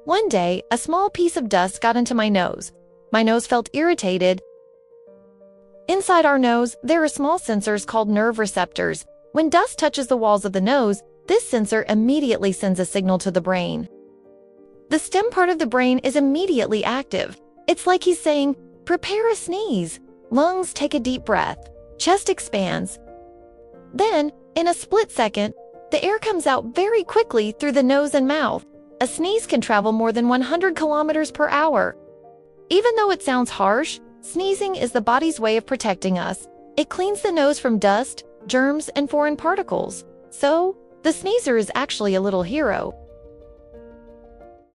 One day, a small piece of dust got into my nose. My nose felt irritated. Inside our nose, there are small sensors called nerve receptors. When dust touches the walls of the nose, this sensor immediately sends a signal to the brain. The stem part of the brain is immediately active. It's like he's saying, "Prepare a sneeze." Lungs take a deep breath. Chest expands. Then, in a split second, the air comes out very quickly through the nose and mouth. A sneeze can travel more than 100 kilometers per hour. Even though it sounds harsh, sneezing is the body's way of protecting us. It cleans the nose from dust, germs, and foreign particles. So, the sneezer is actually a little hero.